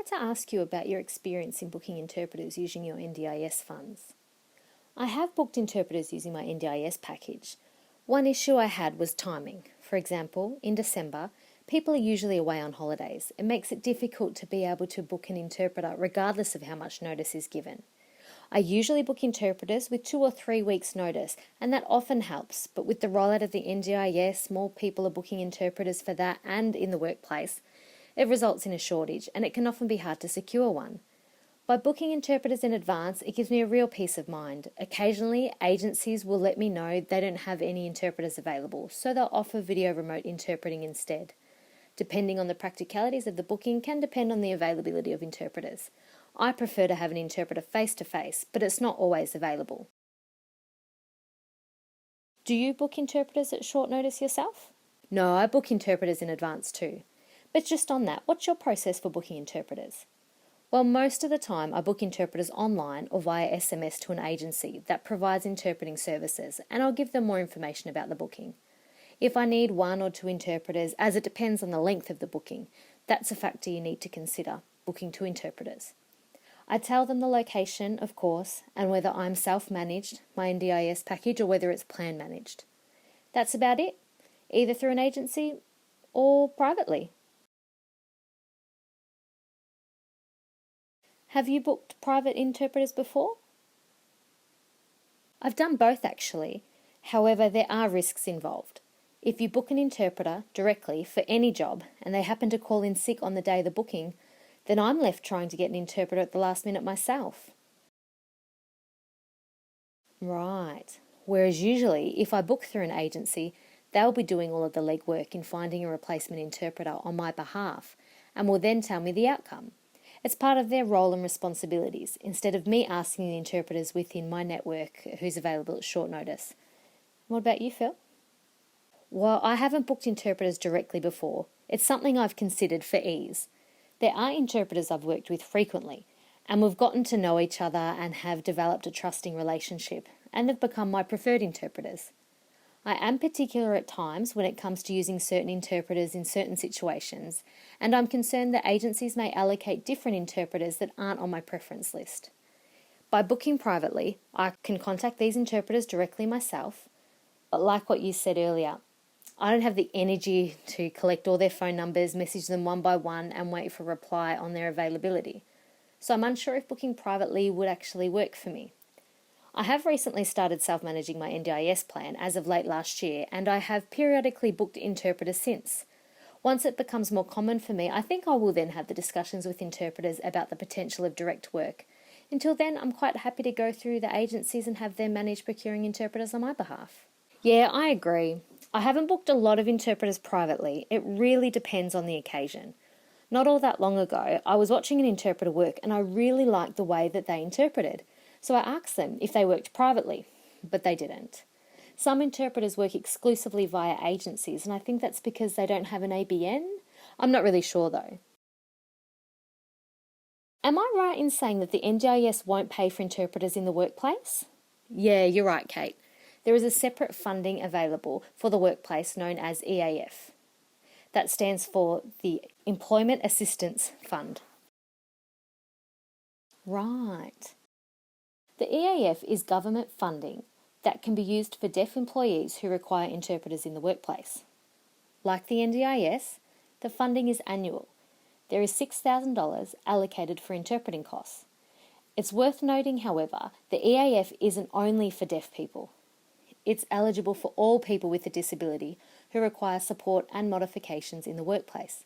wanted to ask you about your experience in booking interpreters using your NDIS funds. I have booked interpreters using my NDIS package. One issue I had was timing. For example, in December, people are usually away on holidays. It makes it difficult to be able to book an interpreter regardless of how much notice is given. I usually book interpreters with 2 or 3 weeks' notice, and that often helps, but with the rollout of the NDIS, more people are booking interpreters for that and in the workplace. It results in a shortage, and it can often be hard to secure one. By booking interpreters in advance, it gives me a real peace of mind. Occasionally, agencies will let me know they don't have any interpreters available, so they'll offer video remote interpreting instead. Depending on the practicalities of the booking can depend on the availability of interpreters. I prefer to have an interpreter face-to-face, but it's not always available. Do you book interpreters at short notice yourself? No, I book interpreters in advance too. But just on that, what's your process for booking interpreters? Well, most of the time I book interpreters online or via SMS to an agency that provides interpreting services, and I'll give them more information about the booking. If I need 1 or 2 interpreters, as it depends on the length of the booking, that's a factor you need to consider, booking 2 interpreters. I tell them the location, of course, and whether I'm self-managed, my NDIS package, or whether it's plan managed. That's about it, either through an agency or privately. Have you booked private interpreters before? I've done both actually. However, there are risks involved. If you book an interpreter directly for any job and they happen to call in sick on the day of the booking, then I'm left trying to get an interpreter at the last minute myself. Right. Whereas usually, if I book through an agency, they'll be doing all of the legwork in finding a replacement interpreter on my behalf and will then tell me the outcome. It's part of their role and responsibilities, instead of me asking the interpreters within my network who's available at short notice. What about you, Phil? Well, I haven't booked interpreters directly before. It's something I've considered for ease. There are interpreters I've worked with frequently, and we've gotten to know each other and have developed a trusting relationship, and have become my preferred interpreters. I am particular at times when it comes to using certain interpreters in certain situations, and I'm concerned that agencies may allocate different interpreters that aren't on my preference list. By booking privately, I can contact these interpreters directly myself, but like what you said earlier, I don't have the energy to collect all their phone numbers, message them one by one, and wait for a reply on their availability. So I'm unsure if booking privately would actually work for me. I have recently started self-managing my NDIS plan as of late last year, and I have periodically booked interpreters since. Once it becomes more common for me, I think I will then have the discussions with interpreters about the potential of direct work. Until then, I'm quite happy to go through the agencies and have them manage procuring interpreters on my behalf. Yeah, I agree. I haven't booked a lot of interpreters privately. It really depends on the occasion. Not all that long ago, I was watching an interpreter work and I really liked the way that they interpreted. So I asked them if they worked privately, but they didn't. Some interpreters work exclusively via agencies, and I think that's because they don't have an ABN. I'm not really sure though. Am I right in saying that the NDIS won't pay for interpreters in the workplace? Yeah, you're right, Kate. There is a separate funding available for the workplace known as EAF. That stands for the Employment Assistance Fund. Right. The EAF is government funding that can be used for deaf employees who require interpreters in the workplace. Like the NDIS, the funding is annual. There is $6,000 allocated for interpreting costs. It's worth noting, however, the EAF isn't only for deaf people. It's eligible for all people with a disability who require support and modifications in the workplace,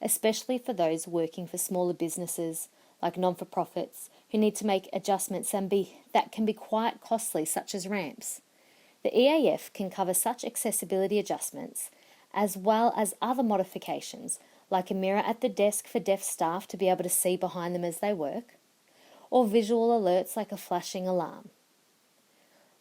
especially for those working for smaller businesses like non-for-profits who need to make adjustments that can be quite costly, such as ramps. The EAF can cover such accessibility adjustments as well as other modifications like a mirror at the desk for deaf staff to be able to see behind them as they work, or visual alerts like a flashing alarm.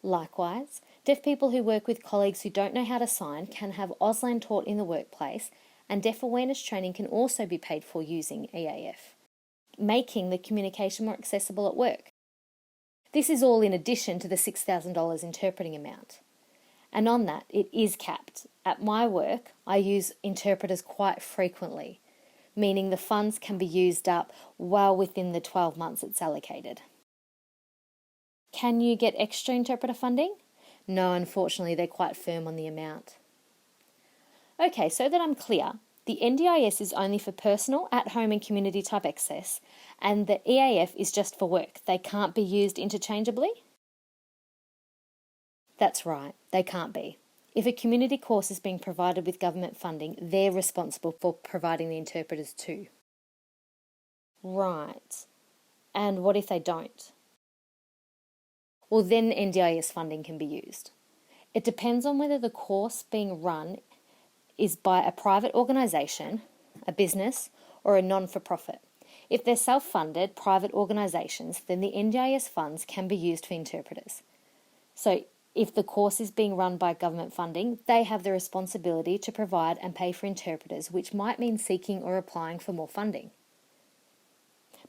Likewise, deaf people who work with colleagues who don't know how to sign can have Auslan taught in the workplace, and deaf awareness training can also be paid for using EAF, making the communication more accessible at work. This is all in addition to the $6,000 interpreting amount. And on that, it is capped. At my work, I use interpreters quite frequently. meaning the funds can be used up well within the 12 months it's allocated. Can you get extra interpreter funding? No, unfortunately, they're quite firm on the amount. Okay, so that I'm clear, the NDIS is only for personal, at-home and community type access, and the EAF is just for work. They can't be used interchangeably? That's right, they can't be. If a community course is being provided with government funding, they're responsible for providing the interpreters too. Right. And what if they don't? Well, then NDIS funding can be used. It depends on whether the course being run is by a private organisation, a business, or a non-for-profit. If they're self-funded private organisations, then the NDIS funds can be used for interpreters. So if the course is being run by government funding, they have the responsibility to provide and pay for interpreters, which might mean seeking or applying for more funding.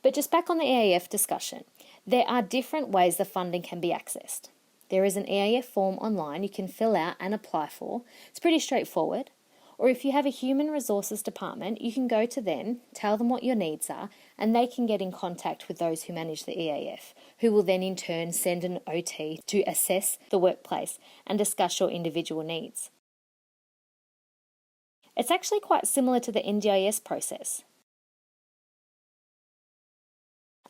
But just back on the EAF discussion, there are different ways the funding can be accessed. There is an EAF form online you can fill out and apply for. It's pretty straightforward. Or if you have a human resources department, you can go to them, tell them what your needs are, and they can get in contact with those who manage the EAF, who will then in turn send an OT to assess the workplace and discuss your individual needs. It's actually quite similar to the NDIS process.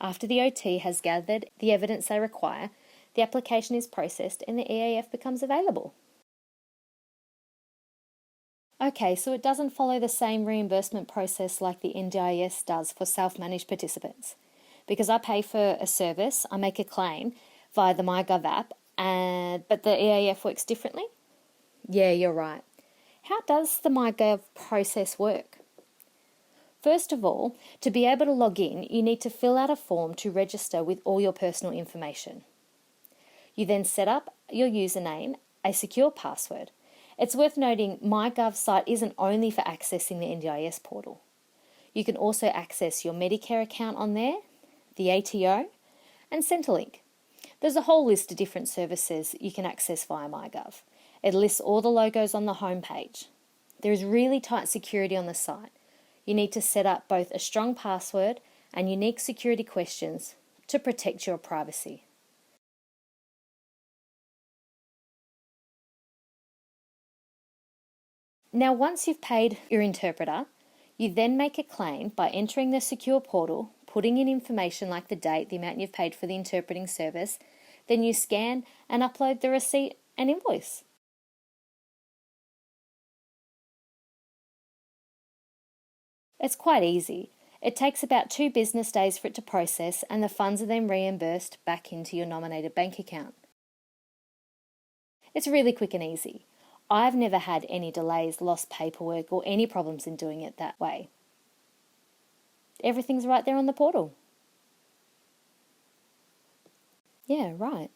After the OT has gathered the evidence they require, the application is processed and the EAF becomes available. Okay, so it doesn't follow the same reimbursement process like the NDIS does for self-managed participants. Because I pay for a service, I make a claim via the MyGov app, but the EAF works differently? Yeah, you're right. How does the MyGov process work? First of all, to be able to log in, you need to fill out a form to register with all your personal information. You then set up your username, a secure password. It's worth noting MyGov's site isn't only for accessing the NDIS portal. You can also access your Medicare account on there, the ATO, and Centrelink. There's a whole list of different services you can access via MyGov. It lists all the logos on the homepage. There is really tight security on the site. You need to set up both a strong password and unique security questions to protect your privacy. Now, once you've paid your interpreter, you then make a claim by entering the secure portal, putting in information like the date, the amount you've paid for the interpreting service, then you scan and upload the receipt and invoice. It's quite easy. It takes about 2 business days for it to process and the funds are then reimbursed back into your nominated bank account. It's really quick and easy. I've never had any delays, lost paperwork or any problems in doing it that way. Everything's right there on the portal. Yeah, right.